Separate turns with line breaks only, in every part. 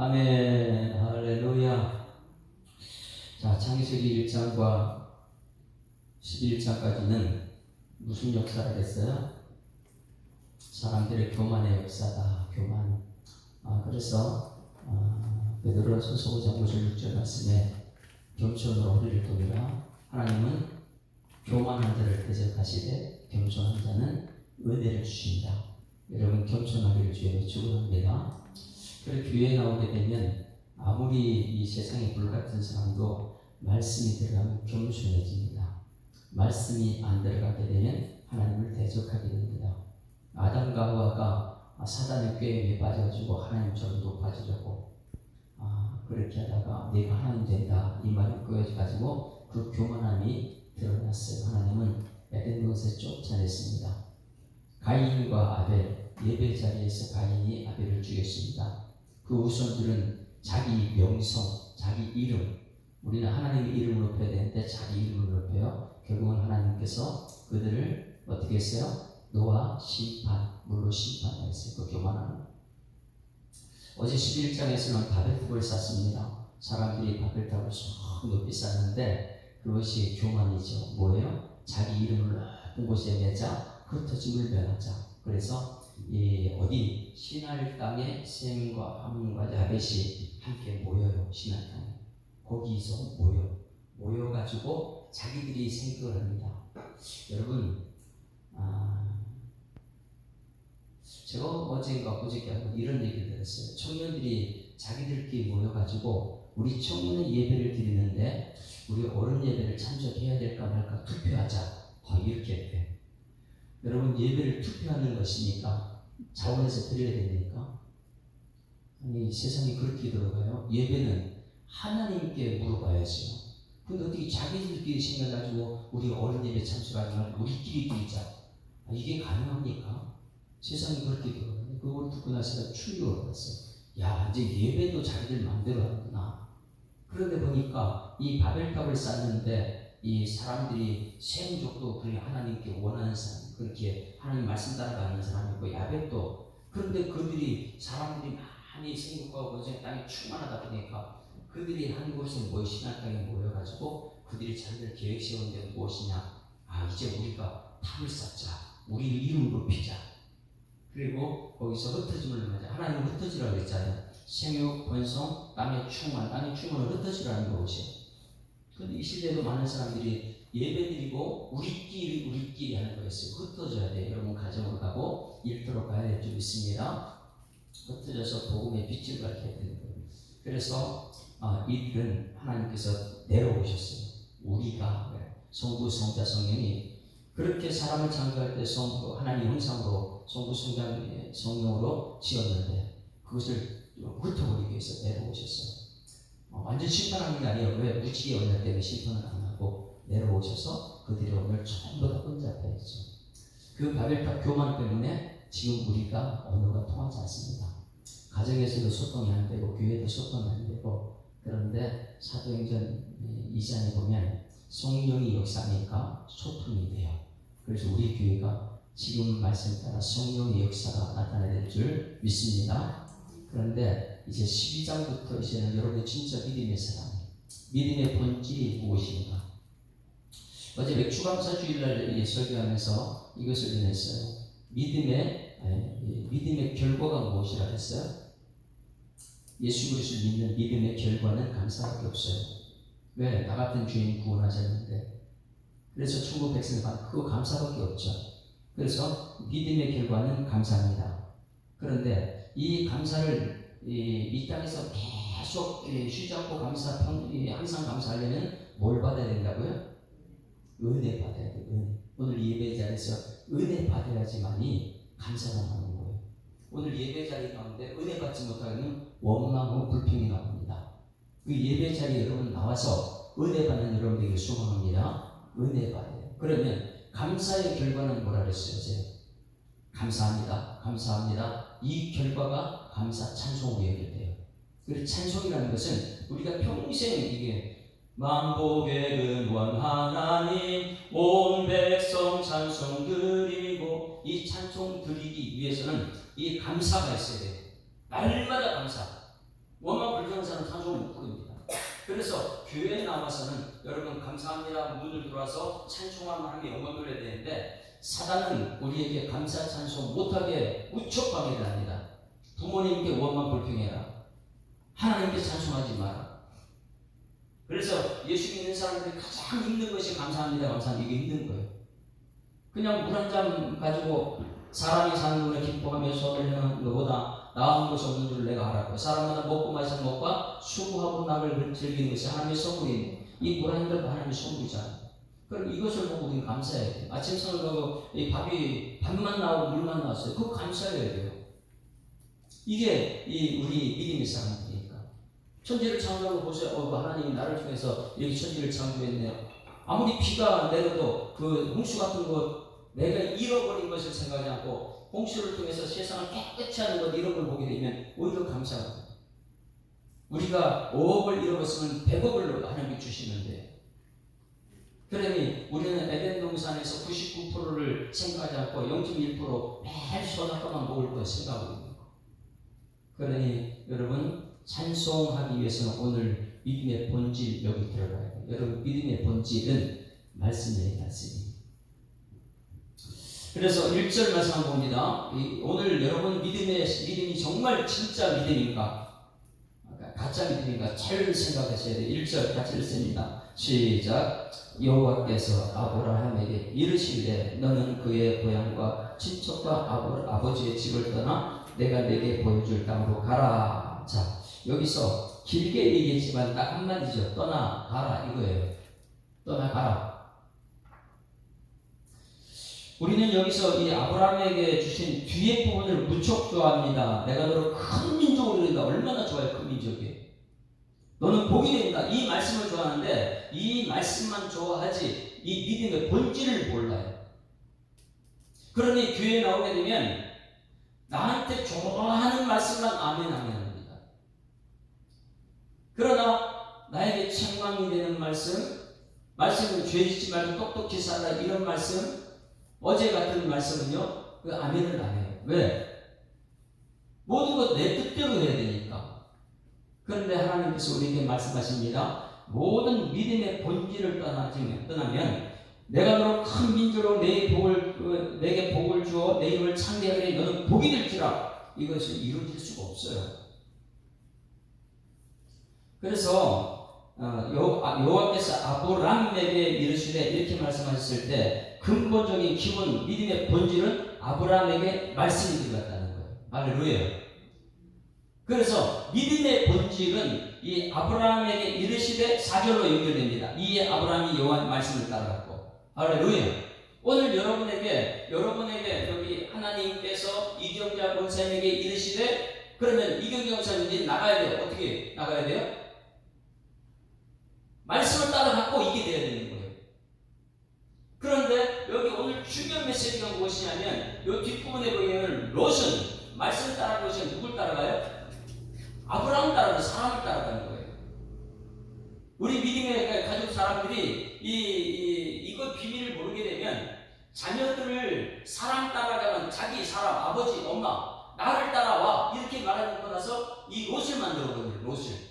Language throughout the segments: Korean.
아멘. 할렐루야. 자, 창세기 1장과 11장까지는 무슨 역사를 했어요? 사람들의 교만의 역사다. 교만. 그래서 베드로전서 5장 56절 말씀에 겸손으로 허리를 돌리라. 하나님은 교만한 자를 대적하시되 겸손한 자는 은혜를 주신다. 여러분, 겸손하기를 주의 축원합니다. 그리고 교회에 나오게 되면 아무리 이 세상에 불같은 사람도 말씀이 들어가면 겸손해집니다. 말씀이 안 들어가게 되면 하나님을 대적하게 됩니다. 아담과 하와가 사단의 꾀에 빠져가지고 하나님처럼 높아지려고 그렇게 하다가 내가 하나님 된다 이 말을 끄어가지고 그 교만함이 드러났어요. 하나님은 에덴 동산에서 쫓아냈습니다. 가인과 아벨, 예배 자리에서 가인이 아벨을 죽였습니다. 그 후손들은 자기 명성, 자기 이름, 우리는 하나님의 이름을 높여야 되는데 자기 이름을 높여요. 결국은 하나님께서 그들을 어떻게 했어요? 노아 심판, 물로 심판했어요. 그 교만함. 어제 11장에서는 바벨탑을 쌓습니다. 사람들이 바벨탑을 쏙 높이 쌓는데 그것이 교만이죠. 뭐예요? 자기 이름을 높은 곳에 내자 흩어짐을 면하자. 그래서 어디 시날 땅에 셈과 함과 야벳이 함께 모여요. 시날 땅에 거기서 모여가지고 자기들이 생각을 합니다. 여러분, 제가 어제인가 그저께 이런 얘기를 들었어요. 청년들이 자기들끼리 모여가지고 우리 청년의 예배를 드리는데 우리 어른 예배를 참석해야 될까 말까 투표하자. 이렇게 돼. 여러분, 예배를 투표하는 것이니까 자원해서 드려야 됩니까? 아니, 세상이 그렇게 들어가요. 예배는 하나님께 물어봐야지요. 근데 어떻게 자기들끼리 생각가지고 우리 어른 예배 참석하지 말고 우리끼리 드리자. 이게 가능합니까? 세상이 그렇게 들어가요. 그걸 듣고 나서 충격을 받았어요. 야, 이제 예배도 자기들 마음대로 하는구나. 그런데 보니까 이 바벨탑을 쌓는데 이 사람들이 셈족도 그렇게 하나님께 원하는 사람, 그렇게 하나님 말씀 따라가는 사람이고 야벳도, 그런데 그들이 사람들이 많이 생육하고 땅이 충만하다 보니까 그들이 한 곳에 신앙 땅에 모여가지고 그들이 자기들 계획 세운 게 무엇이냐? 이제 우리가 탑을 쌓자. 우리 이름 높이자. 그리고 거기서 흩어짐을 말하자. 하나님 흩어지라고 했잖아요. 생육, 번성, 땅의 충만을 흩어지라는 것이에요. 그런데 이 시대에도 많은 사람들이 예배드리고 우리끼리 하는 거였어요. 흩어져야 돼요. 여러분, 가정으로 가고 일터로 가야 될 줄 믿습니다. 흩어져서 복음의 빛을 밝혀야 되는 거예요. 그래서 이들은 하나님께서 내려오셨어요. 우리가 성부, 성자, 성령이 그렇게 사람을 창조할 때 하나님 형상으로 성부, 성령으로 지었는데 그것을 흩어버리기 위해서 내려오셨어요. 완전 심판하는 게 아니에요. 왜? 무지개 언약 때문에 심판을 안 하고 내려오셔서 그들의 오늘 전부 다 혼잡해 있죠. 그 바벨탑 교만 때문에 지금 우리가 언어가 통하지 않습니다. 가정에서도 소통이 안 되고 교회도 소통이 안 되고, 그런데 사도행전 2장에 보면 성령이 역사하니까 소통이 돼요. 그래서 우리 교회가 지금 말씀 따라 성령의 역사가 나타나야 될 줄 믿습니다. 그런데 이제 12장부터 이제는 여러분의 진짜 믿음의 사람, 믿음의 본질이 무엇인가? 어제 맥주감사주일날 설교하면서 이것을 전했어요. 믿음의 결과가 무엇이라 했어요? 예수 그리스도를 믿는 믿음의 결과는 감사밖에 없어요. 왜? 나 같은 죄인 구원하셨는데. 그래서 천국 백성을 그거 감사밖에 없죠. 그래서 믿음의 결과는 감사합니다. 그런데 이 감사를 이 땅에서 계속 쉬지 않고 항상 감사하려면 뭘 받아야 된다고요? 은혜 받아야 돼요. 은혜. 오늘 예배 자리에서 은혜 받아야지만이 감사가 나오는 거예요. 오늘 예배 자리 가운데 은혜 받지 못하면 원망하고 불평이 나옵니다. 그 예배 자리에 여러분 나와서 은혜 받는 여러분에게 소망합니다. 은혜 받아요. 그러면 감사의 결과는 뭐라 그랬어요? 제가? 감사합니다. 이 결과가 감사, 찬송으로 연결돼요. 그리고 찬송이라는 것은 우리가 평생 이게 만복의 근원 하나님 온 백성 찬송 드리고, 이 찬송 드리기 위해서는 이 감사가 있어야 돼요. 날마다 감사. 창조 문구입니다. 그래서 교회에 나와서는 여러분 감사합니다 문을 들어와서 찬송하는 하나님의 영광을 해야 되는데 사단은 우리에게 감사 찬송 못하게 무척 방해를 합니다. 부모님께 원만 불평해라. 하나님께 찬송하지 마라. 그래서 예수 믿는 사람들이 가장 힘든 것이 감사합니다 감사합니다 이게 힘든 거예요. 그냥 물 한 잔 가지고 사람이 사는 것을 기뻐하며 손을 향하는 것보다 나은 것이 없는 줄 내가 알았고 사람마다 먹고 마시는 것과 수고하고 낙을 즐기는 것이 하나님의 선물이니 이 물 한 잔도 하나님의 선물이잖아요. 그럼 이것을 보고 우리는 감사해야 돼요. 아침 선을 가고 이 밥만 나오고 물만 나왔어요. 그거 감사해야 돼요. 이게 우리 믿음의 사람들이니까. 천지를 창조하고 보세요. 하나님이 나를 통해서 여기 천지를 창조했네요. 아무리 비가 내려도 그 홍수 같은 것 내가 잃어버린 것을 생각하지 않고 홍수를 통해서 세상을 깨끗이 하는 것 이런 걸 보게 되면 오히려 감사합니다. 우리가 5억을 잃어버렸으면 100억을 하나님이 주시는데 그러니 우리는 에덴 동산에서 99%를 생각하지 않고 0.1% 매일 소나가만 먹을 것 생각하고 있는 거. 그러니 여러분 찬송하기 위해서는 오늘 믿음의 본질 여기 들어가야 돼요. 여러분 믿음의 본질은 말씀이에요. 말씀이. 그래서 1절 말씀 한번 봅니다. 오늘 여러분 믿음이 정말 진짜 믿음인가 가짜 믿음인가 잘 생각하셔야 돼요. 1절 같이 읽습니다. 시작. 여호와께서 아브라함에게 이르시되 너는 그의 고향과 친척과 아버지의 집을 떠나 내가 내게 보여줄 땅으로 가라. 자 여기서 길게 얘기했지만 딱 한마디죠. 떠나가라 이거예요. 떠나가라. 우리는 여기서 이 아브라함에게 주신 뒤에 부분을 무척 좋아합니다. 내가 너를 큰 민족으로 이룬다. 얼마나 좋아요. 큰 민족이에요. 너는 복이 된다. 이 말씀을 좋아하는데 이 말씀만 좋아하지 이 믿음의 본질을 몰라요. 그러니 교회에 나오게 되면 나한테 좋아하는 말씀만 아멘 합니다. 그러나 나에게 책망이 되는 말씀은 죄 짓지 말고 똑똑히 살라 이런 말씀 어제 같은 말씀은요 그 아멘을 안 해요. 왜? 모든 것 내 뜻대로 해야 되니까. 그런데 하나님께서 우리에게 말씀하십니다. 모든 믿음의 본질을 떠나면 내가 너를 큰 민족으로 내게 복을 주어 내 이름을 창대하게 너는 복이 될지라. 이것이 이루어질 수가 없어요. 그래서 여호와께서 아브라함에게 이르시되 이렇게 말씀하셨을 때 근본적인 기본 믿음의 본질은 아브라함에게 말씀이 들어갔다는 거예요. 할렐루야. 그래서 믿음의 본질은 이 아브라함에게 이르시되 4절로 연결됩니다. 이에 아브라함이 여호와의 말씀을 따라갔고. 할렐루야. 오늘 여러분에게 여기 하나님께서 이경자 권사님에게 이르시되 그러면 이경자 권사님이 나가야 돼요. 어떻게 나가야 돼요? 말씀을 따라갔고 이게 돼야 되는 거예요. 그런데 여기 오늘 중요한 메시지가 무엇이냐면 이 뒷부분에 보이는 롯은 말씀을 따라가는 것이 누굴 따라가요? 아브라함을 따라가는 사람을 따라가는 거예요. 우리 믿음의 가족 사람들이 이거 비밀을 모르게 되면 자녀들을 사람 따라가면 자기 사람 아버지 엄마 나를 따라와 이렇게 말하고 나서 이 롯을 만들어버려요. 롯을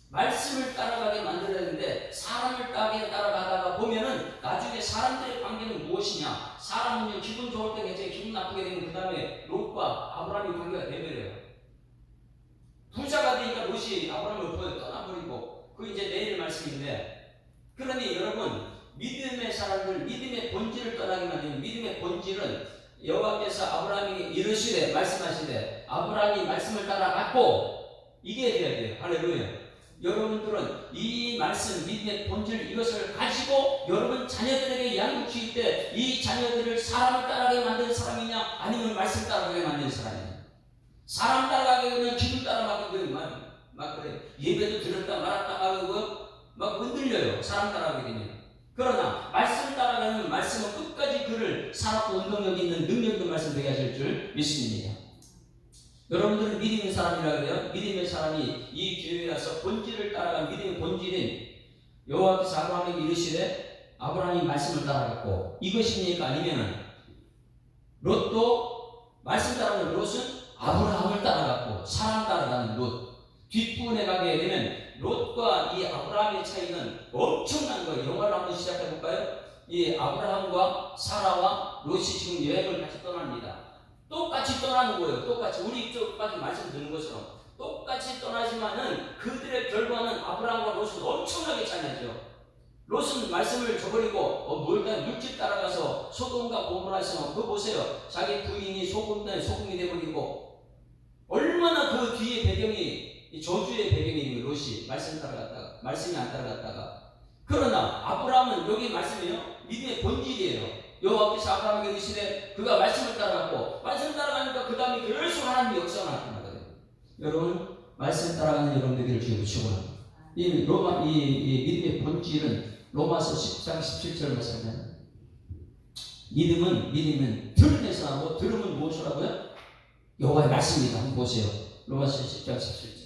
말씀을 따라가게 만들어야 되는데 사람을 따라가다가 보면은 나중에 사람들의 관계는 무엇이냐. 사람은요 기분 좋을 때 굉장히 기분 나쁘게 되면 그 다음에 롯과 아브라함의 관계가 되버려요. 부자가 되니까 롯이 아브라함을 떠나버리고 그 이제 내일 말씀인데 그러니 여러분 믿음의 사람들 믿음의 본질을 떠나게 만드는 믿음의 본질은 여호와께서 아브라함에게 이르시되 말씀하시되 아브라함이 말씀을 따라갔고 이게 돼야 돼요. 할렐루야. 여러분들은 이 말씀 믿음의 본질 이것을 가지고 여러분 자녀들에게 양육 키울 때 이 자녀들을 사람을 따라가게 만드는 사람이냐 아니면 말씀 따라가게 만드는 사람이냐. 사람 따라가게 되면 기분 따라가게 되면 막 그래 예배도 들었다 말았다 하고 막 흔들려요. 사람 따라가게 되면. 그러나 말씀 따라가는 말씀은 끝까지 그를 살았고 운동력 있는 능력 있는 말씀 되게 하실 줄 믿습니다. 여러분들은 믿음의 사람이라 그래요. 믿음의 사람이 이 교회에 와서 본질을 따라간 믿음의 본질인 여호와께서 아브라함에게 이르시되 아브라함이 말씀을 따라갔고 이것입니까? 아니면은 롯도 말씀 따라가는 롯은 아브라함을 따라갔고 사람 따라가는 롯. 뒷부분에 가게 되면 롯과 이 아브라함의 차이는 엄청난 거예요. 영화를 한번 시작해 볼까요? 이 아브라함과 사라와 롯이 지금 여행을 같이 떠납니다. 똑같이 떠나는 거예요. 똑같이 우리 이쪽까지 말씀 드는 것처럼 똑같이 떠나지만은 그들의 결과는 아브라함과 롯은 엄청나게 차이나죠. 롯은 말씀을 저버리고 물집 따라가서 소돔과 고모라에서 그거 보세요. 자기 부인이 소금이 돼버리고 얼마나 그 뒤에 배경이 저주의 배경이 롯이 말씀이 안 따라갔다가 그러나 아브라함은 여기 말씀이에요. 믿음의 본질이에요. 여호와께서 아브라함에게 이르시되 그가 말씀을 따라갔고 말씀 따라가니까 그 다음에 계속 하나님의 역사가 나타나거든요. 여러분 말씀 따라가는 여러분들에게 주여 축원합니다. 이 믿음의 본질은 로마서 10장 17절 말씀입니다. 믿음은 들음에서 나고 들음은 무엇이라고요? 여호와의 말씀입니다. 한번 보세요. 로마서 10장 17절.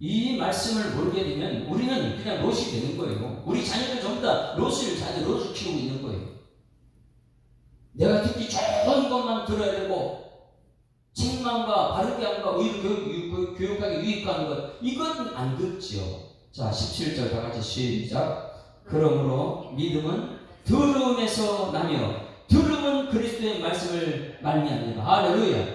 이 말씀을 모르게 되면 우리는 그냥 롯이 되는 거예요. 우리 자녀들 전부 다 롯을 키우고 있는 거예요. 내가 듣기 좋은 것만 들어야 되고 책망과 바르게 함과 의로 교육하기 유익한 것 이건 안 듣지요. 자 17절 다 같이 시작. 그러므로 믿음은 들음에서 나며 들음은 그리스도의 말씀을 말미암으라. 할렐루야.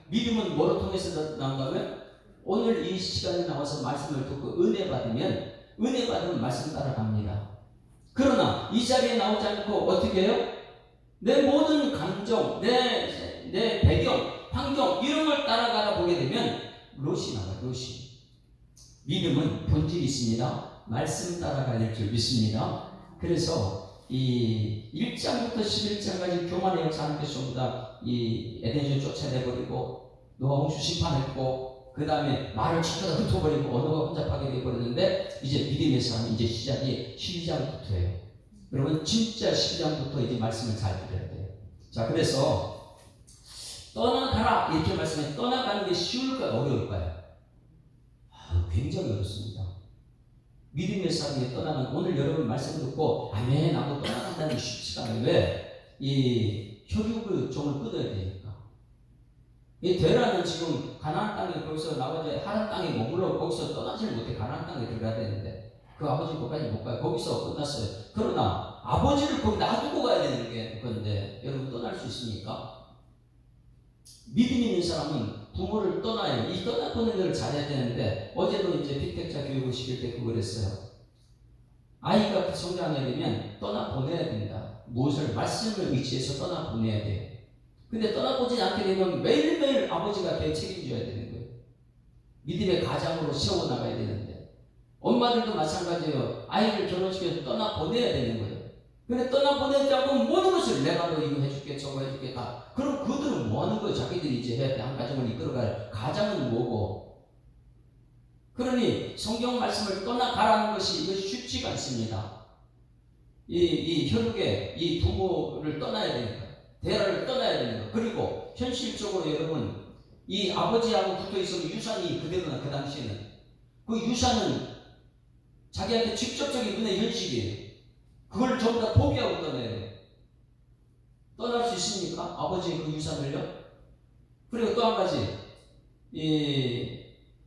믿음은 뭐로 통해서 나온다고요? 오늘 이 시간에 나와서 말씀을 듣고 은혜 받으면 말씀 따라갑니다. 그러나 이 자리에 나오지 않고 어떻게 해요? 내 모든 감정, 내 배경, 환경 이런 걸 따라가다 보게 되면 롯이 나와요. 롯이. 믿음은 본질이 있습니다. 말씀 따라가야 될 줄 믿습니다. 그래서 이 1장부터 11장까지 교만의 역사 하나님께서 전부 다 이 에덴을 쫓아내버리고 노아 홍수 심판했고 그 다음에 말을 전부 다 흩어버리고 언어가 혼잡하게 되어버렸는데 이제 믿음의 사람이 이제 시작이 12장부터예요. 여러분 진짜 12장부터 이제 말씀을 잘 들어야 돼요. 자 그래서 떠나가라 이렇게 말씀해. 떠나가는 게 쉬울까요? 어려울까요? 굉장히 어렵습니다. 믿음의 사람이 떠나는 오늘 여러분 말씀 듣고 아멘 하고 떠나간다는 게 쉽지가 않아요. 왜? 이 혈육의 종을 끊어야 되니까. 이 데라는 지금 가나안 땅에 거기서 나머지 하란 땅에 머물러 거기서 떠나질 못해. 가나안 땅에 들어가야 되는데 그 아버지 거기까지 못 가요. 거기서 끝났어요. 그러나 아버지를 거기 놔두고 가야 되는 게 그건데 여러분 떠날 수 있습니까? 믿음 있는 사람은 부모를 떠나요. 이 떠나보는 걸 잘해야 되는데 어제도 이제 피택자 교육을 시킬 때 그걸 했어요. 아이가 성장하려면 떠나보내야 된다. 무엇을 말씀을 의지해서 떠나보내야 돼요. 근데 떠나보지 않게 되면 매일매일 아버지가 걔 책임져야 되는 거예요. 믿음의 가장으로 세워나가야 되는데 엄마들도 마찬가지예요. 아이를 결혼시켜서 떠나보내야 되는 거예요. 근데 떠나보내지 않고 모든 것을 내가 너 이거 해줄게 저거 해줄게 다. 그럼 그들은 뭐 하는 거예요? 자기들이 이제 해야 돼. 한 가정을 이끌어갈 가장은 뭐고. 그러니 성경 말씀을 떠나가라는 것이 이것이 쉽지가 않습니다. 이 혈육의 이 부모를 떠나야 되니까. 대화를 떠나야 되는 거. 그리고 현실적으로 여러분 이 아버지하고 붙어있으면 유산이 그대로나 그 당시에는 그 유산은 자기한테 직접적인 은혜 현실이에요. 그걸 전부 다 포기하고 떠나야 돼요. 떠날 수 있습니까? 아버지의 그 유산을요? 그리고 또 한 가지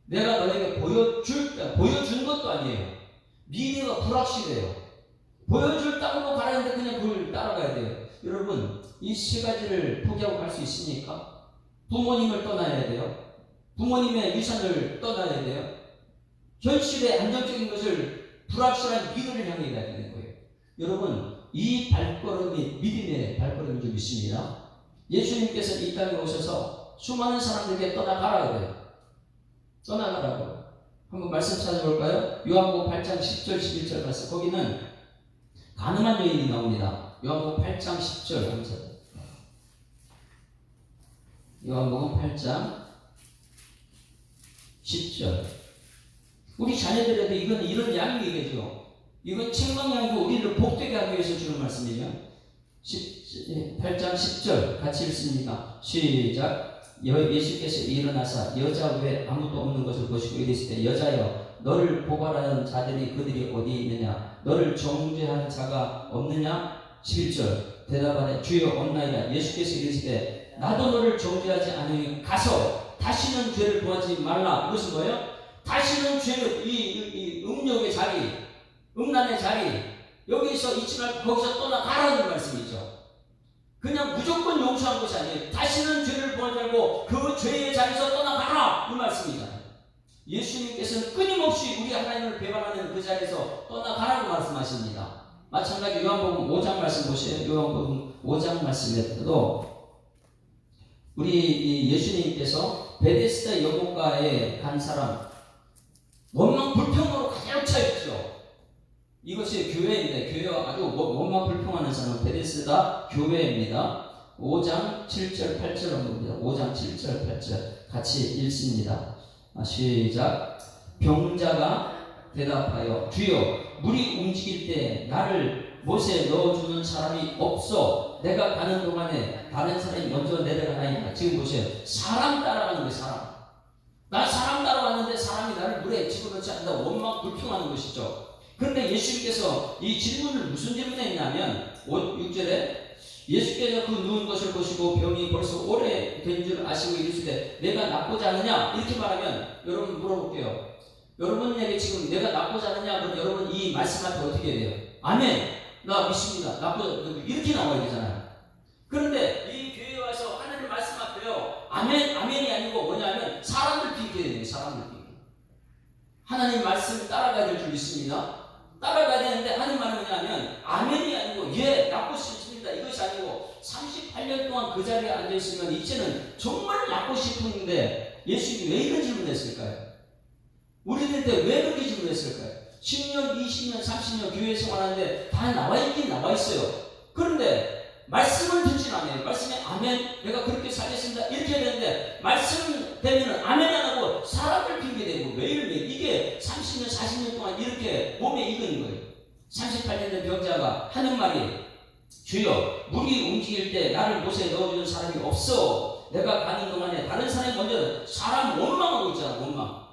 내가 너에게 보여준 것도 아니에요. 미래가 불확실해요. 보여줄 땅으로 가라는데 그냥 그걸 따라가야 돼요. 여러분 이 세 가지를 포기하고 갈 수 있습니까? 부모님을 떠나야 돼요. 부모님의 유산을 떠나야 돼요. 현실의 안정적인 것을 불확실한 미래를 향해 가야 되는 거예요. 여러분 이 발걸음이 믿음의 발걸음인 줄 믿습니다. 예수님께서 이 땅에 오셔서 수많은 사람들에게 떠나가라 그래요. 떠나가라고. 한번 말씀 찾아볼까요? 요한복음 8장 10절 11절 말씀. 거기는 가늠한 여인이 나옵니다. 요한복음 8장 10절 감사합니다. 요한복음 8장 10절. 우리 자녀들에도 이건 이런 양육이겠죠. 이건 책망양이고 우리를 복되게 하기 위해서 주는 말씀이에요. 8장 10절 같이 읽습니다. 시작. 예수께서 일어나사 여자 외에 아무도 없는 것을 보시고 이르시되 여자여 너를 고발하는 자들이 그들이 어디에 있느냐 너를 정죄한 자가 없느냐. 11절 대답하되 주여 없나이다. 예수께서 이르시되 나도 너를 정죄하지 않으니 가서 다시는 죄를 범하지 말라. 이것은 뭐예요? 다시는 죄를 이 음욕의 자리, 음란의 자리, 여기서 잊지 말고 거기서 떠나가라는 말씀이죠. 그냥 무조건 용서한 것이 아니에요. 다시는 죄를 범하지 말고 그 죄의 자리에서 떠나가라, 이 말씀이잖아요. 예수님께서는 끊임없이 우리 하나님을 배반하는 그 자리에서 떠나가라고 말씀하십니다. 마찬가지 요한복음 5장 말씀 보세요. 요한복음 5장 말씀에도 우리 예수님께서 베데스다 여고가에 간 사람, 원망 불평으로 가득 차 있죠. 이것이 교회인데, 교회가 아주 원망 불평하는 사람은 베데스다 교회입니다. 5장 7절 8절 봅니다. 5장 7절 8절 같이 읽습니다. 시작. 병자가 대답하여 주여, 물이 움직일 때 나를 못에 넣어주는 사람이 없어. 내가 가는 동안에 다른 사람이 먼저 내려가나이까. 지금 보세요. 사람 따라가는 거예요. 사람. 나 사람 따라왔는데 사람이 나를 물에 집어넣지 않는다. 원망 불평하는 것이죠. 그런데 예수님께서 이 질문을 무슨 질문했냐면 6절에 예수께서 그 누운 것을 보시고 병이 벌써 오래된 줄 아시고 이르시되 내가 낫고자 하느냐, 이렇게 말하면 여러분 물어볼게요. 여러분에게 지금 내가 낫고자 하느냐, 그럼 여러분 이 말씀한테 어떻게 해야 돼요? 아멘, 나 믿습니다, 낫고자, 이렇게 나와야 되잖아요. 그런데 이 교회에 와서 하나님 말씀 앞에요, 아멘, 아멘이 아니고 뭐냐면 사람들 핑계 되는 거예요. 사람들 핑계. 하나님 말씀 따라가야 될 줄 믿습니다. 따라가야 되는데 하나님 말은 뭐냐면 아멘이 아니고 예, 낫고 싶습니다, 이것이 아니고 38년 동안 그 자리에 앉아있으면 이제는 정말 낫고 싶은데 예수님이 왜 이런 질문을 했을까요? 우리들한테 왜 그렇게 질문했을까요? 10년, 20년, 30년 교회 생활하는데 다 나와있긴 나와있어요. 그런데 말씀을 듣진 않아요. 말씀에 아멘, 내가 그렇게 살겠습니다, 이렇게 해야 되는데 말씀 되면 아멘 안 하고 사람을 핑계대고 매일매일 이게 30년, 40년 동안 이렇게 몸에 익은 거예요. 38년 된 병자가 하는 말이 주여, 물이 움직일 때 나를 못에 넣어주는 사람이 없어. 내가 가는 동안에 다른 사람이 먼저 사람 원망하고 있잖아. 원망.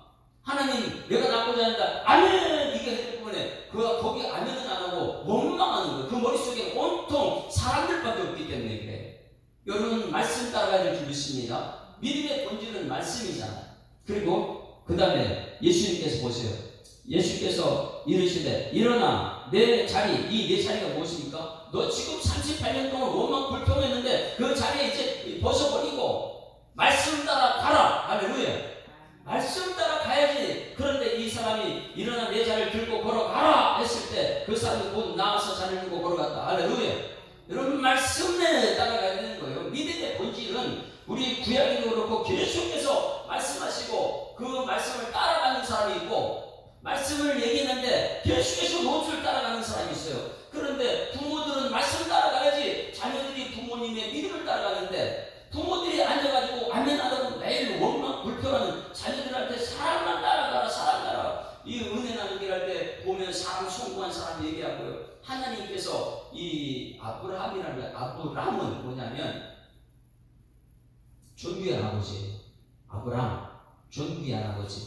하나님, 내가 낫고자 한다, 아멘, 이게 했기 때문에 거기 아멘은 안 하고 원망하는 거예요. 그 머릿속에 온통 사람들밖에 없기 때문에 그래. 여러분, 말씀 따라가야 될 줄 믿습니다. 믿음의 본질은 말씀이잖아요. 그리고 그 다음에 예수님께서 보세요. 예수께서 이르시되 일어나 내 자리, 이 내 자리가 무엇입니까? 너 지금 38년 동안 원망 불평했는데 그 자리에 이제 벗어버리고 말씀 따라 가라. 할렐루야. 말씀 따라 가야지. 그런데 이 사람이 일어나 내 자리를 들고 걸어가라 했을 때 그 사람이 곧 나와서 자리를 들고 걸어갔다. 할렐루야. 여러분, 말씀에 따라가야 되는 거예요. 믿음의 본질은 우리 구약에도 그렇고 계속해서 말씀하시고 그 말씀을 따라가는 사람이 있고, 말씀을 얘기했는데 계속해서 노트를 따라가는 사람이 있어요. 그런데 부모들은 말씀 따라가야지 자녀들이 부모님의 믿음을 따라가는데, 부모들이 앉아가지고 아멘 안 하고 매일 원망 불평하는 자녀들한테 사람만 따라가라, 사람 따라가. 이 은혜 나누기 할 때 보면 사람 송구한 사람 얘기하고요. 하나님께서 이 아브라함이라는, 아브람은 뭐냐면 존귀한 아버지예요. 아브람, 존귀한 아버지.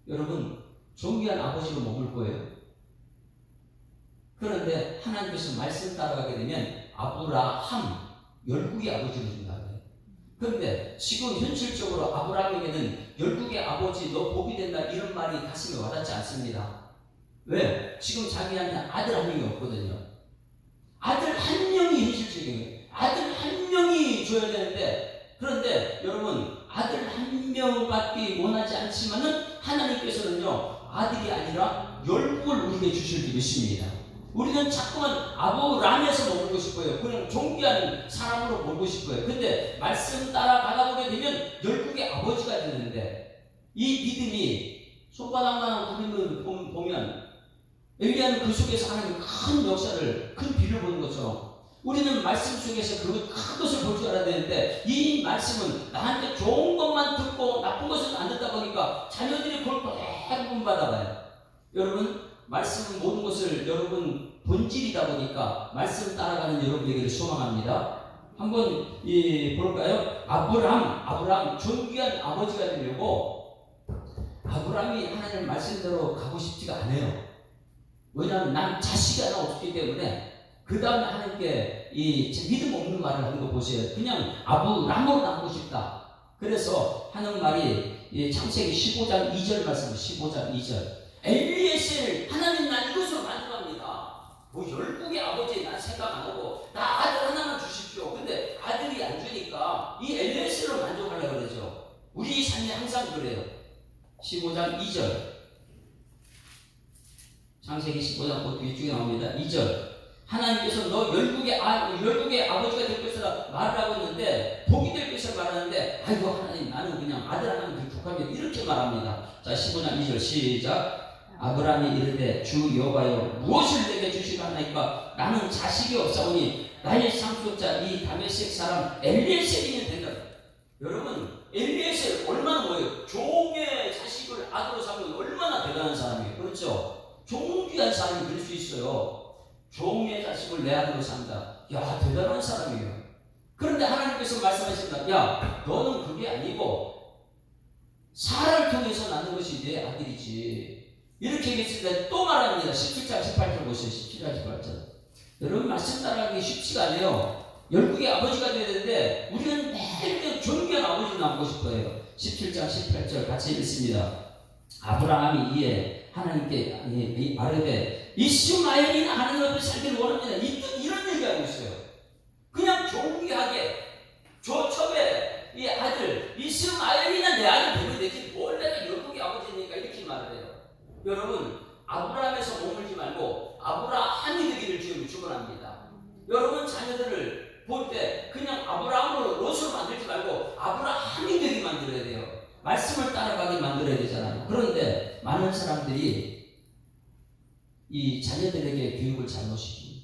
여러분, 존귀한 아버지로 머물 거예요. 그런데 하나님께서 말씀 따라가게 되면 아브라함, 열국의 아버지로 준다. 그런데 지금 현실적으로 아브라함에게는 열국의 아버지 너 복이 된다 이런 말이 가슴에 와닿지 않습니다. 왜? 지금 자기한테 아들 한 명이 없거든요. 아들 한 명이 현실적이에요. 아들 한 명이 줘야 되는데, 그런데 여러분, 아들 한 명밖에 원하지 않지만은 하나님께서는요, 아들이 아니라 열국을 우리에게 주실 줄 믿습니다. 우리는 자꾸만 아브람에서 머물고 싶어요. 그냥 존귀한 사람으로 머물고 싶어요. 근데 말씀 따라가다 보게 되면 열국의 아버지가 되는데, 이 믿음이 손바닥만한 구름을 보면 엘리야는 그 속에서 하나님 큰 역사를, 큰 비를 보는 것처럼 우리는 말씀 속에서 그 큰 것을 볼 줄 알아야 되는데, 이 말씀은 나한테 좋은 것만 듣고 나쁜 것은 안 듣다 보니까 자녀들이 그걸 대부분 받아봐요. 여러분, 말씀은 모든 것을, 여러분 본질이다 보니까 말씀 따라가는 여러분에게 소망합니다. 한번 볼까요? 아브람, 존귀한 아버지가 되려고 아브람이 하나님 말씀대로 가고 싶지가 않아요. 왜냐하면 난 자식이 하나 없기 때문에 그 다음에 하나님께 이 믿음 없는 말을 하는 거 보세요. 그냥 아브라함으로 남고 싶다. 그래서 하는 말이 창세기 15장 2절 말씀, 15장 2절. 엘리에셀을 하나님 난 이것으로 만족합니다. 뭐 열국의 아버지 난 생각 안 하고 나 아들 하나만 주십시오. 근데 아들이 안 주니까 이 엘리에셀로 만족하려고 그러죠. 우리 삶이 항상 그래요. 15장 2절. 창세기 15장 그 뒤쪽에 나옵니다. 2절. 하나님께서 너 열국의 아버지가 될 것이라 말을 하고 있는데 복이 될 것을 말하는데 아이고 하나님 나는 그냥 아들 하나만 부족하면 이렇게 말합니다. 자 15장 2절 시작. 아브라함이 이르되 주 여호와여 무엇을 내게 주시겠나이까 나는 자식이 없사오니 나의 상속자 이 다메섹 사람 엘리에셀이면 된다. 여러분 엘리에셀 얼마나 뭐예요? 종의 자식을 아들로 삼는 얼마나 대단한 사람이에요. 그렇죠? 존귀한 사람이 될 수 있어요. 종의 자식을 내 아들로 산다. 야 대단한 사람이에요. 그런데 하나님께서 말씀하십니다. 야 너는 그게 아니고 사라를 통해서 낳는 것이 내 아들이지. 이렇게 얘기했을 때 또 말합니다. 17장 18절 보세요. 17장 18절. 여러분 말씀 따라가기 쉽지가 않아요. 열국의 아버지가 되어야 되는데 우리는 매일 존귀한 아버지로 남고 싶어요. 17장 18절 같이 읽습니다. 아브라함이 이에 하나님께 말하되 이스마엘이나 하나님 앞에 살기를 원합니다. 이런 얘기하고 있어요. 그냥 존귀하게 조첩에 이 아들 이스마엘이나 내 아들 되면 되지 뭘 내가 열국의 아버지니까 이렇게 말을 해요. 여러분 아브라함에서 머물지 말고 아브라함이 되기를 주님이 축원합니다. 여러분 자녀들을 볼 때 그냥 아브라함으로 롯으로 만들지 말고 아브라함이 되게 만들어야 돼요. 말씀을 따라가게 만들어야 되잖아요. 그런데 많은 사람들이 이 자녀들에게 교육을 잘못 시킵니다.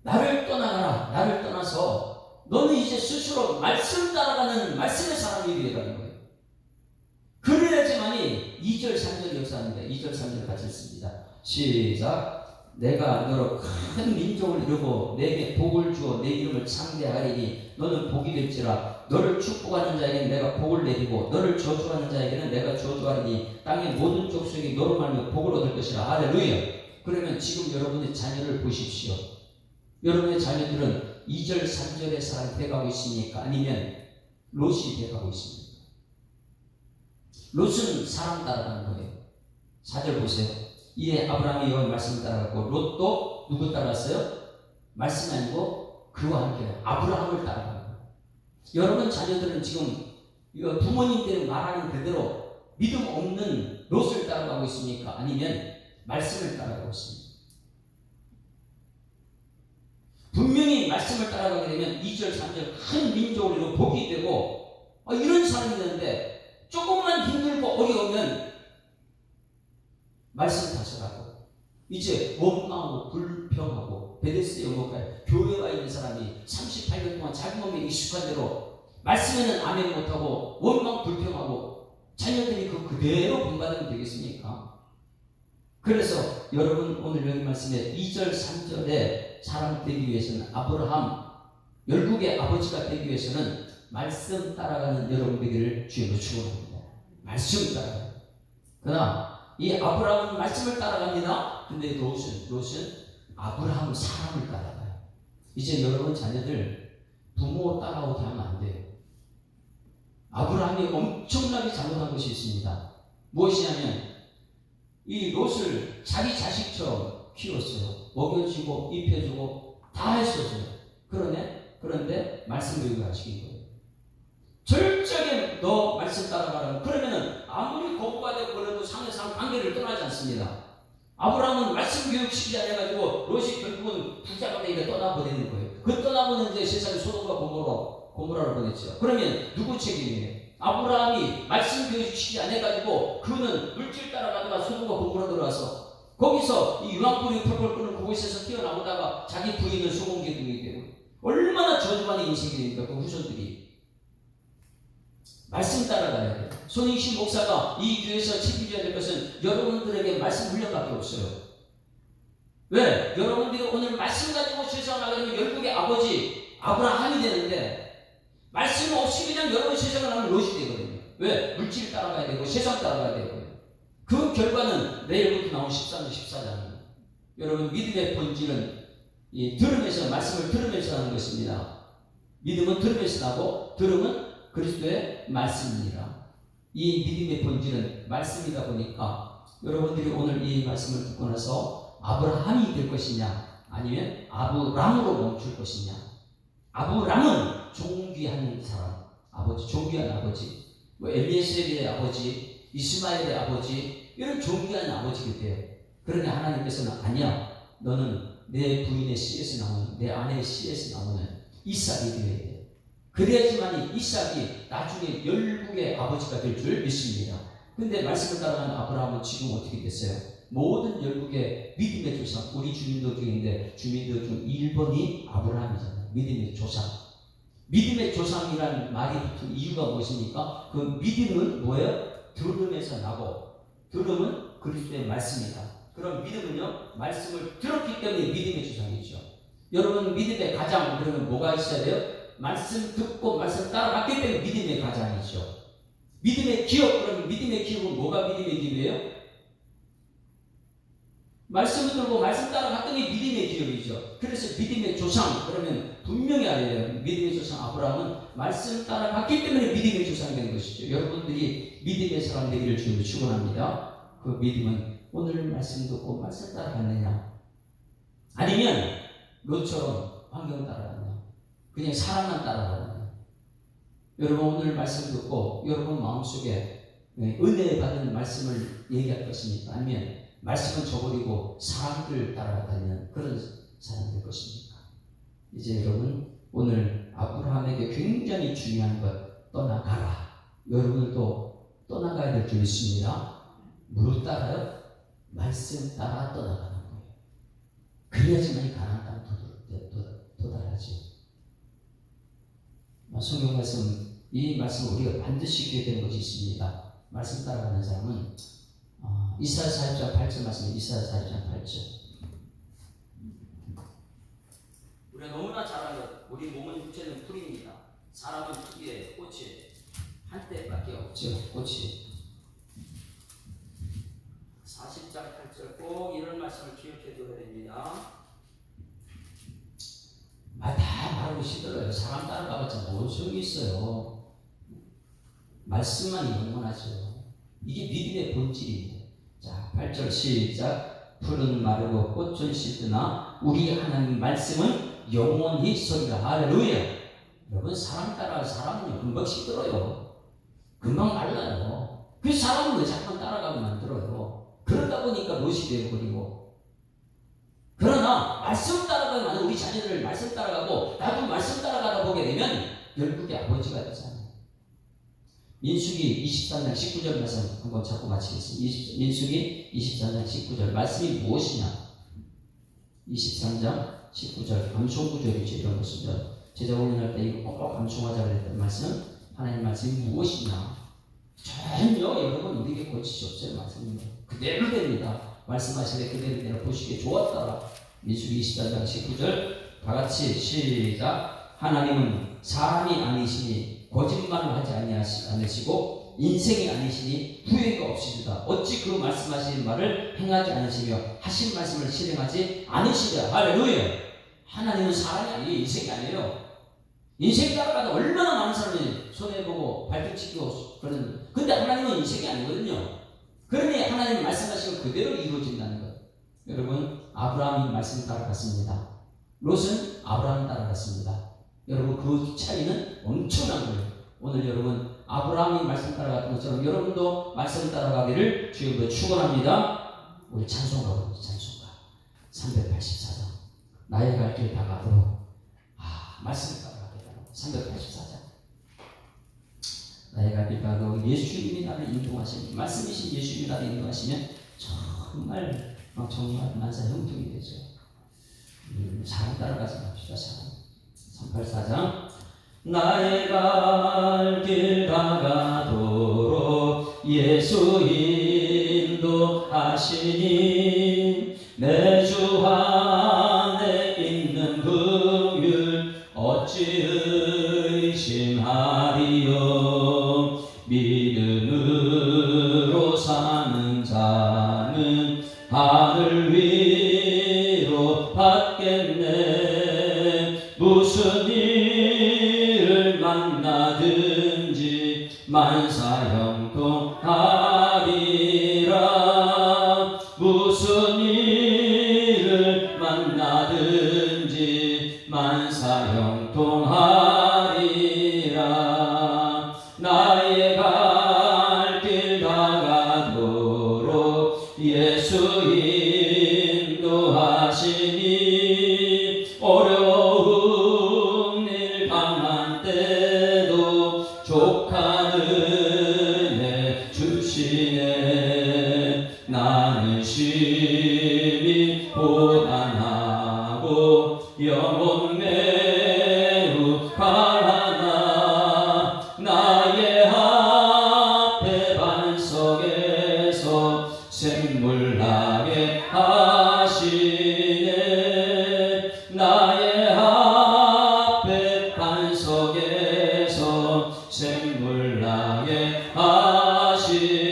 나를 떠나가라. 나를 떠나서 너는 이제 스스로 말씀 따라가는 말씀의 사람이 되라는 거예요. 그래야지만이 2절 3절 역사합니다. 2절 3절 같이 읽습니다. 시작. 내가 너로 큰 민족을 이루고 내게 복을 주어 내 이름을 창대하리니 너는 복이 될지라. 너를 축복하는 자에게는 내가 복을 내리고 너를 저주하는 자에게는 내가 저주하리니 땅의 모든 족속이 너로 말미암아 복을 얻을 것이라. 할렐루야. 그러면 지금 여러분의 자녀를 보십시오. 여러분의 자녀들은 2절 3절의 사람이 돼가고 있습니까? 아니면 롯이 돼가고 있습니까? 롯은 사람 따라가는 거예요. 4절 보세요. 이에 아브라함이 여호와의 말씀을 따라갔고 롯도 누구 따라갔어요? 말씀이 아니고 그와 함께 아브라함을 따라가는 거예요. 여러분 자녀들은 지금 부모님들이 말하는 그대로 믿음 없는 롯을 따라가고 있습니까? 아니면 말씀을 따라가고 있습니까? 분명히 말씀을 따라가게 되면 2절 3절 큰 민족을 이루고 복이 되고 이런 사람이 되는데 조금만 힘들고 어려우면 말씀 다스라고 이제 원망하고 불평하고 베데스다 연못가에 교회가 있는 사람이 38년 동안 자기 몸에 익숙한 대로 말씀에는 아멘 못하고 원망 불평하고 자녀들이 그대로 본받으면 되겠습니까? 그래서 여러분 오늘 여기 말씀에 2절 3절에 사람 되기 위해서는 아브라함 열국의 아버지가 되기 위해서는 말씀 따라가는 여러분 되기를 주님으로 축원합니다. 말씀 따라가요. 그러나 이 아브라함은 말씀을 따라갑니다. 근데 롯은 아브라함 사람을 따라가요. 이제 여러분 자녀들 부모 따라오게 하면 안 돼요. 아브라함이 엄청나게 잘못한 것이 있습니다. 무엇이냐면 이 롯을 자기 자식처럼 키웠어요. 먹여주고 입혀주고 다 했었어요. 그런데 말씀 교육을 안 시킨 거예요. 절저하게 너 말씀 따라가라고. 그러면은 아무리 공부가 되고 그래도 상대상 관계를 떠나지 않습니다. 아브라함은 말씀 교육 시키지 않아가지고 롯이 결국은 부자가 되니까 떠나보내는 거예요. 그 떠나보낸 데 세상에 소돔과 고모라를 보냈죠. 그러면 누구 책임이에요? 아브라함이 말씀 교육 시키지 않아가지고 그는 물질 따라가다가 소돔과 고모라 들어와서 거기서 이 유황불이 펄펄 끓는 그곳에서 튀어나오다가 자기 부인은 소금기둥이 되고 얼마나 저주받는 인생이 됩니까? 그 후손들이. 말씀 따라가야 돼요. 손익신 목사가 이 교회에서 책임져야 될 것은 여러분들에게 말씀 훈련밖에 없어요. 왜? 여러분들이 오늘 말씀 가지고 세상 나가면 열국의 아버지 아브라함이 되는데 말씀 없이 그냥 여러분 세상을 하면 롯이 되거든요. 왜? 물질 따라가야 되고 세상 따라가야 되고요. 그 결과는 내일부터 나온 13절 14장입니다. 여러분, 믿음의 본질은 들음에서, 말씀을 들으면서 하는 것입니다. 믿음은 들으면서 나고 들음은 그리스도의 말씀이니라. 이 믿음의 본질은 말씀이다 보니까 여러분들이 오늘 이 말씀을 듣고 나서 아브라함이 될 것이냐 아니면 아브람으로 멈출 것이냐. 아브람은 존귀한 사람, 아버지, 존귀한 아버지, 엘리에셀의 아버지, 이스마엘의 아버지, 이런 존귀한 아버지가 돼요. 그러니 하나님께서는 아니야, 너는 내 부인의 씨에서 나오는, 내 아내의 씨에서 나오는 이삭이 되어야 돼. 그래야지만 이삭이 나중에 열국의 아버지가 될 줄 믿습니다. 근데 말씀을 따라가는 아브라함은 지금 어떻게 됐어요? 모든 열국의 믿음의 조상, 우리 주민들 중인데 주민들 중 1번이 아브라함이잖아요. 믿음의 조상. 믿음의 조상이라는 말이 붙은 이유가 무엇입니까? 그 믿음은 뭐예요? 들음에서 나고, 들음은 그리스도의 말씀이다. 그럼 믿음은요, 말씀을 들었기 때문에 믿음의 조상이죠. 여러분, 믿음의 가장, 그러면 뭐가 있어야 돼요? 말씀 듣고 말씀 따라갔기 때문에 믿음의 가장이죠. 믿음의 기업, 그러면 믿음의 기업은 뭐가 믿음의 기업이에요? 말씀을 들고 말씀 따라갔더니 믿음의 기업이죠. 그래서 믿음의 조상, 그러면 분명히 알아야 돼요. 믿음의 조상 아브라함은 말씀 따라갔기 때문에 믿음의 조상이 된 것이죠. 여러분들이 믿음의 사람 되기를 주님을 축원합니다. 그 믿음은 오늘 말씀 듣고 말씀 따라갔느냐, 아니면 롯처럼 환경 따라갔느냐, 그냥 사람만 따라갔느냐. 여러분, 오늘 말씀 듣고 여러분 마음속에 은혜 받은 말씀을 얘기할 것입니까? 아니면 말씀은 저버리고 사람들 따라다니는 그런 사람 될 것입니까? 이제 여러분, 오늘 아브라함에게 굉장히 중요한 것, 떠나가라. 여러분들도 떠나가야 될 줄 믿습니다. 무엇 따라요? 말씀 따라 떠나가는 거예요. 그래야지만 가나안 땅 도달하지. 성경 말씀, 이 말씀을 우리가 반드시 기억해야 되는 것이 있습니다. 말씀 따라가는 사람은 이사야 40장 8절 말씀, 이사야 40장 8절. 우리가 너무나 잘 아는 것, 우리 몸은 육체는 풀입니다. 사람은 크기에 꽃이 한때밖에 없죠. 꽃이. 40장 8절 꼭 이런 말씀을 기억해 둬야 됩니다. 다 말하고 시들어요. 사람 따라가봤자 뭔 소용이 있어요. 말씀만이 영원하죠. 이게 믿음의 본질입니다. 자, 8절 시작. 풀은 마르고 꽃은 시드나 우리 하나님 말씀은 영원히 서리라. 할렐루야. 여러분, 사람 따라 사람은요 금방 시들어요. 금방 말라요. 그 사람은 왜 자꾸 따라가고 만들어요. 그러다 보니까 무엇이 되어버리고. 그러나 말씀 따라가면 우리 자녀들을 말씀 따라가고 나도 말씀 따라가다 보게 되면 열국의 아버지가 되잖아요. 민수기 23장 19절 말씀 한번 잡고 마치겠습니다. 민수기 23장 19절 말씀이 무엇이냐? 23장 19절 감송구절이죠. 이런 것이죠. 제자 훈련할 때 이거 꼭 감송하자 그랬던 말씀, 하나님 말씀이 무엇이냐? 전혀 여러분 우리에게 고치시 없어요. 말씀은 그대로 됩니다. 말씀하시되 그대로 보시기에 좋았더라. 민수기 24장 19절 다같이 시작. 하나님은 사람이 아니시니 거짓말을 하지 않으시고 인생이 아니시니 후회가 없으시다. 어찌 그 말씀하신 말을 행하지 않으시며 하신 말씀을 실행하지 않으시랴. 할렐루야. 하나님은 사람이 아니에요. 인생이 아니에요. 인생 따라가다 얼마나 많은 사람이 손해보고 발등치고 그러는, 근데 하나님은 인생이 아니거든요. 그러니 하나님 말씀하시면 그대로 이루어진다는 것. 여러분, 아브라함이 말씀 따라갔습니다. 롯은 아브라함 따라갔습니다. 여러분, 그 차이는 엄청난 거예요. 오늘 여러분, 아브라함이 말씀 따라갔던 것처럼 여러분도 말씀 따라가기를 주님으로 축원합니다. 우리 찬송가 부릅니다. 찬송가 384장 나의 갈 길 다 가도록 말씀 따라가겠다. 384장 나의 갈 길 다 가도록 예수님이 나를 인도하시면, 말씀이신 예수님이 나를 인도하시면 정말 만사 형통이 되죠. 사람 따라가지 맙시다. 사람. 384장 나의 갈 길 다 가도록 예수 인도하시니 내 주 안에 있는 긍휼 어찌 의심하리요. 믿음으로 사는 자는 하늘 위 만나든지 만사형통하리라. 무슨 일을 만나든지 만사형통하리라. 나의 갈 길 다가도록 예수 인도하시니 어려운 일 당한 때도 족한 은혜 주시네. 나는 심히 고단하고 영혼 매우 강하나 나의 앞에 반석에서 샘물 나게 하시네. 나의 앞에 반석에서 샘물 나게 하시네.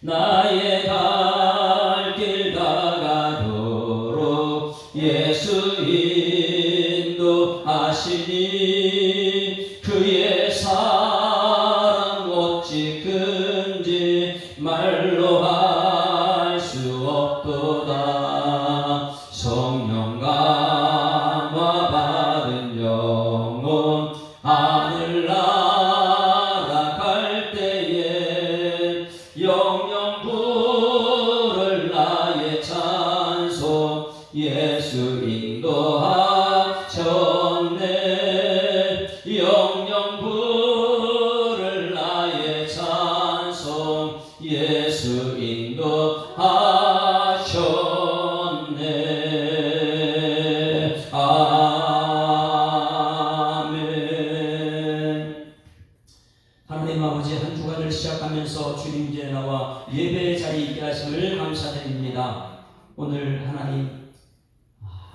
나의 갈 길 다가도록 예수 인도하시니 그의 사랑 어찌 큰지 말로 할 수 없도다. 성령 감화 받은 영혼 하늘 날아갈 때에 영영 부를 나의 찬송 예수 인도하셨네. 영영 부를 나의 찬송 예수 인도하셨네. 아멘. 하나님 아버지, 한 주간을 시작하면서 주님 전에 나와 예배의 자리에 있게 하심을 감사드립니다. 오늘 하나님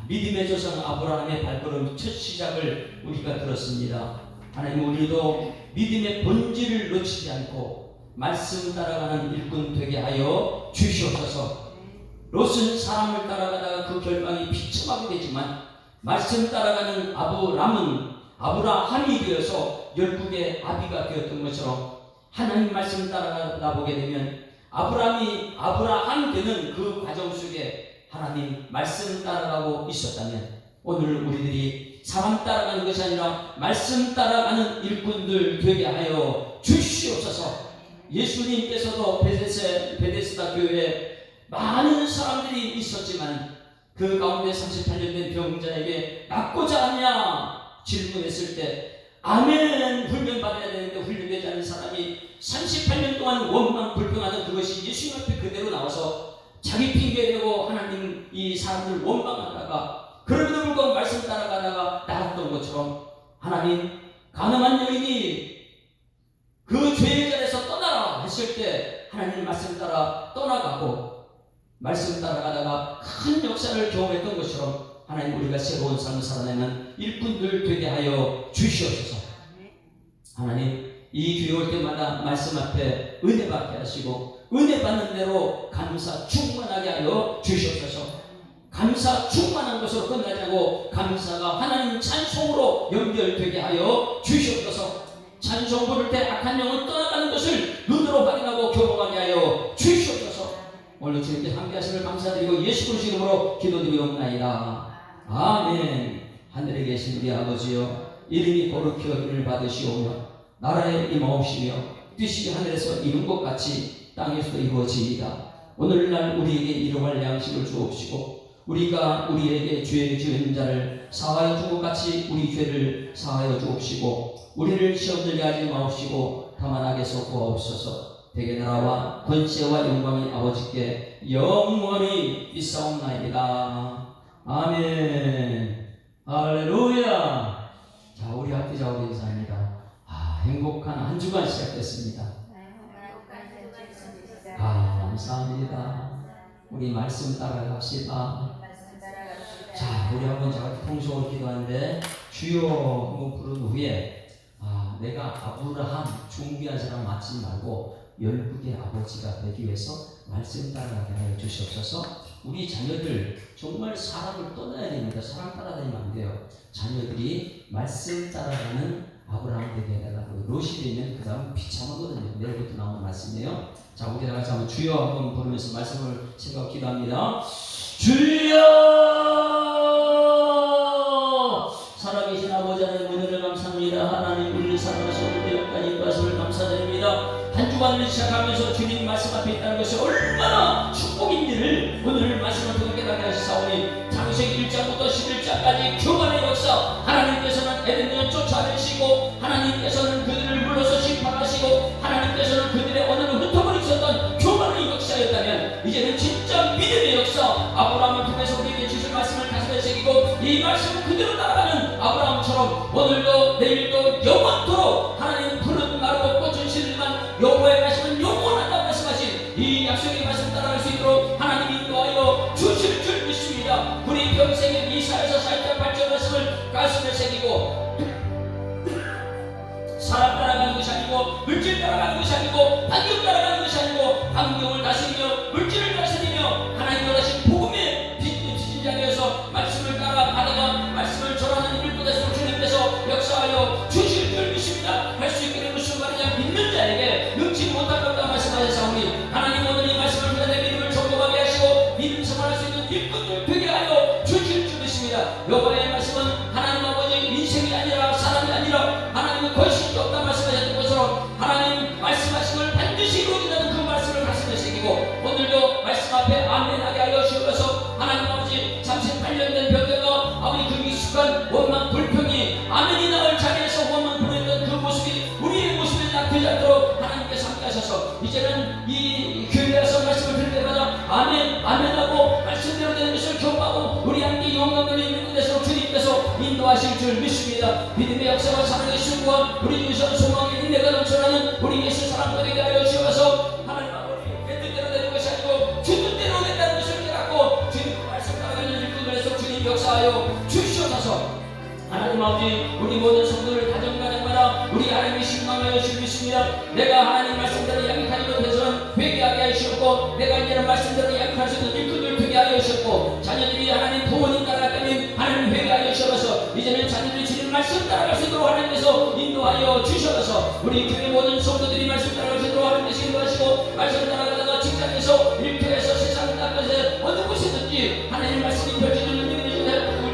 믿음의 조상 아브라함의 발걸음 첫 시작을 우리가 들었습니다. 하나님, 우리도 믿음의 본질을 놓치지 않고 말씀 따라가는 일꾼 되게 하여 주시옵소서. 롯은 사람을 따라가다가 그 결방이 비참하게 되지만 말씀 따라가는 아브라함이 되어서 열국의 아비가 되었던 것처럼 하나님 말씀 따라가다 보게 되면 아브라함이 되는 그 과정 속에 하나님 말씀 따라가고 있었다면 오늘 우리들이 사람 따라가는 것이 아니라 말씀 따라가는 일꾼들 되게 하여 주시옵소서. 예수님께서도 베데스다 교회에 많은 사람들이 있었지만 그 가운데 38년 된 병자에게 낫고자 하냐 질문했을 때 아멘 훈련받아야 되는데 훈련되지 않은 사람이 38년 동안 원망 불평하던 그것이 예수님 앞에 그대로 나와서 자기 핑계대고 하나님 이 사람들 원망하다가 그럼에도 불구하고 말씀 따라가다가 나았던 것처럼 하나님 가늠한 여인이 그 죄의 자리에서 떠나라 했을 때 하나님 말씀 따라 떠나가고 말씀 따라가다가 큰 역사를 경험했던 것처럼 하나님 우리가 새로운 삶을 살아내는 일꾼들 되게 하여 주시옵소서. 하나님 이 교회 올 때마다 말씀 앞에 은혜 받게 하시고 은혜 받는 대로 감사 충만하게 하여 주시옵소서. 감사 충만한 것으로 끝나지 않고 감사가 하나님 찬송으로 연결되게 하여 주시옵소서. 찬송 부를 때 악한 영은 떠나가는 것을 눈으로 확인하고 경험하게 하여 주시옵소서. 오늘 주님께 함께 하심을 감사드리고 예수 그리스도 이름으로 기도드리옵나이다. 아멘. 하늘에 계신 우리 아버지여, 이름이 거룩히 여김을 받으시오며 나라에 임하옵시며 뜻이 하늘에서 이룬 것 같이 땅에서도 이루어지이다. 오늘날 우리에게 일용할 양식을 주옵시고 우리가 우리에게 죄 지은 자를 사하여 준 것 같이 우리 죄를 사하여 주옵시고 우리를 시험 들게 하지 마옵시고 다만 악에서 구하옵소서. 대개 나라와 권세와 영광이 아버지께 영원히 있사옵나이다. 아멘. 할렐루야. 자, 우리 앞에 자고 계십니다. 행복한 한 주간 시작됐습니다. 감사합니다. 우리 말씀 따라갑시다. 자, 우리 한번 제가 통성으로 기도하는데 주여 한번 부른 후에 내가 아브라함 중귀한 사람 맞지 말고 열국의 아버지가 되기 위해서 말씀 따라가게 하여 주시옵소서. 우리 자녀들 정말 사람을 떠나야 됩니다. 사람 따라다니면 안 돼요. 자녀들이 말씀 따라가는 아브라함 되게 해달라고. 롯이 되면 그 다음 비참하거든요. 내일부터 나오는 말씀이에요. 자, 우리 다 같이 한번 주여 한번 부르면서 말씀을 생각하고 기도합니다. 주여! 살아계신 아버지 하나님 은혜를 감사합니다. 하나님 우리를 사랑하시고 우리 여기까지 인도하심을 감사드립니다. 한 주간을 시작하면서 주님 말씀 앞에 있다는 것이 얼마나 축복인지를 오늘 말씀을 통해 깨닫게 하시사오니 창세기 1장부터 11장까지 교만의 역사, 하나님께서는 에덴을 쫓아내시고 하나님께서는 그들을 물러서 심판하시고 하나님께서는 그들의 언어를 흩어버리고 있었던 교만의 역사였다면 이제는 진짜 믿음의 역사, 아브라함을 통해서 우리에게 주신 말씀을 가슴에 새기고 이 말씀을 그대로 따라가는 아브라함처럼 오늘도 내일도 영원토록 하나님 푸른 나르고 꽃은 시들만 여호와의 말씀은 영원하다고 말씀하신 이 약속의 말씀 따라갈 수 있도록 하나님 인도하여 주실 줄 믿습니다. 우리 평생에 이사에서 4장 8절 말씀을 가슴에 새기고 사람 따라가는 것이 아니고 물질 따라가는 것이 아니고 환경 따라가는 것이 아니고 환경을 다스리며 물질을 다스리며 하나님 원하신 복음의 지진자리에서 말씀을 따라가다가 말씀을 전하는 일꾼에서 주님께서 역사하여 주실 줄 믿습니다. 할 수 있게 되는 순간이냐 믿는 자에게 능치 못할 것이다 말씀하셨사오니 하나님 오늘 이 말씀을 통해 내 믿음을 점검하게 하시고 믿음 생활할 수 있는 일꾼들 되게 하여 주실 줄 믿습니다. 여호와의 말씀은 하나님 아버지 인생이 아니라 사람이 아니라 하나님은 권신이 없다 말씀하셨던 것처럼 하나님 말씀하신 걸 반드시 이루어진다는 그 말씀을 가슴에 새기고 오늘도 말씀 앞에 아멘하게 하여 주셔서 하나님 아버지 38년 된 병자가 아버지 그 익숙한 원망 불평이 아멘이 나올 자리에서 원망 부르던 그 모습이 우리의 모습이 되지 않도록 하나님께서 함께 하셔서 이제는 이 교회에서 말씀을 들을 때마다 아멘 아멘하고 말씀대로 되는 것을 경험하고 우리 함께 영광을 있는 곳에서 주님께서 인도하실 줄 믿습니다. 믿음의 역사와 사랑의 순구와 우리 주신 소망의 인내가 넘쳐나는 우리 예수 사람들에게 하여 주셔서 하나님 아버지 내 뜻대로 되는 것이 아니고 주 뜻대로 된다는 것을 깨닫고 주님 말씀 따라가는 일꾼들에서 주님 역사하여 주시옵소서. 하나님 아버지 우리 모든 성도를 가정마다 우리 하나님이 신망하여 주십니다. 내가 하나님 말씀대로 양육하지 못해서는 회개하게 하시옵고 내가 이제는 말씀대로 양육할 수 있는 일꾼들 되게 하여 주셨고 자녀들이 하나님 부모님 따라가면 하나님 회개하여 주셔서 이제는 자녀들이 주님 말씀 따라갈 수 있도록 하나님께서 인도하여 주셔서 우리 교회 모든 성도들이 말씀 따라갈 수 있도록 하나님께서 인도하시고 말씀 따라가다가 직장에서 일터에서 세상 땅에서 어느 곳이든지 하나님 말씀이 펼쳐지는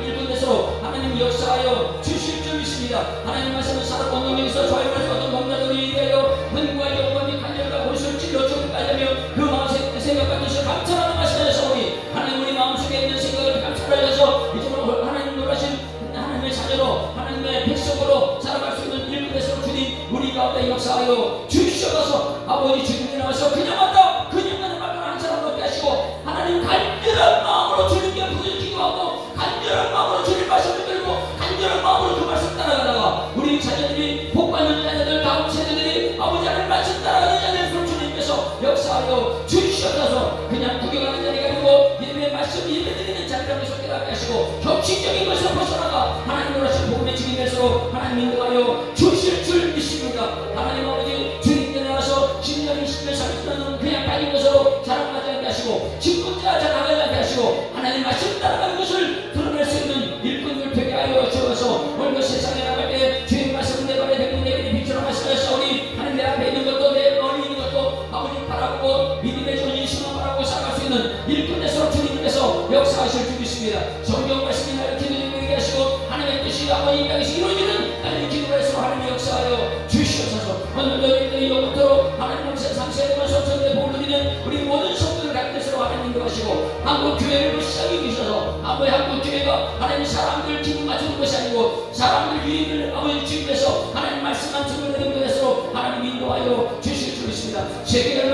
일꾼에서 하나님 역사하여 주실 줄 믿습니다. 하나님 말씀은 사람 원동력에서 좌우할 수 없는 공자들이 위하여 은과 영광이 간절과 본심을 찔러 죽음까지 하며 그 마음의 생각과 뜻을 감찰하는 말씀하셨사오니 하나님 우리 마음속에 있는 생각을 감찰하셔서 이제는 하나님 놀라신 하나님의 자녀로 하나님의 백성으로 살아갈 수 있는 일꾼에서 주님 우리 가운데 역사하여 주시옵소서. 아버지 주님이 나와서 그냥 왔다 그냥 가는 말로 한 사람 얻게 하시고 하나님 간절한 마음으로 주님께 부르기도하고 간절한 마음으로 주님 말씀을 들고 간절한 마음으로 그 말씀 따라가다가 우리 자녀들이 복받는 자녀들 다음 세대들이 아버지 하나님 말씀 따라가는 자녀들 주님께서 역사하여 주시옵소서. 그냥 구경하는 자리가 아니고 믿음의 말씀 예배드리는 자리라고 깨닫게 하시고 격식적인 것을 벗어나가 하나님 원하신 복음의 주님께서 하나님 인도하여 주실 줄 믿습니다. 하나님 아버지 주님께 나와서 10년 20년 30년은 그냥 다닌 것으로 자랑하지 않게 하시고 직분자 자랑하지 않게 하시고 하나님 말씀 따라가는 것을 드러낼 수 있는 일꾼들 되게 하여 주어서 오늘 세상에 나갈 때 주님 말씀 내 발에 대고 내 길이 빛처럼 말씀하시오니 하나님 내 앞에 있는 것도 내 머리 있는 것도 아버지 바라보고 믿음의 존재 신앙 바라보고 살아갈 수 있는 일꾼에서 주님께서 역사하실 줄 믿습니다. 성경 말씀이 나를 기도되게 하시고 하나님의 뜻이 아버지 이 땅에서 이루어지는 나를 기도해서 하나님의 역사하여 주시옵소서. 오늘도 일들이 영원토록 하나님 삼세대만 소천대 복을 누리는 우리 모든 성도들 같은 데서 하나님 인도하시고 한국 교회를 시작해 주셔서 아버지 한국 교회가 하나님 사람들 기분 맞추는 것이 아니고 사람들 유익을 아버지 주님께서 하나님 말씀만 전하는 것으로 하나님 인도하여 주실 줄 믿습니다. 세계를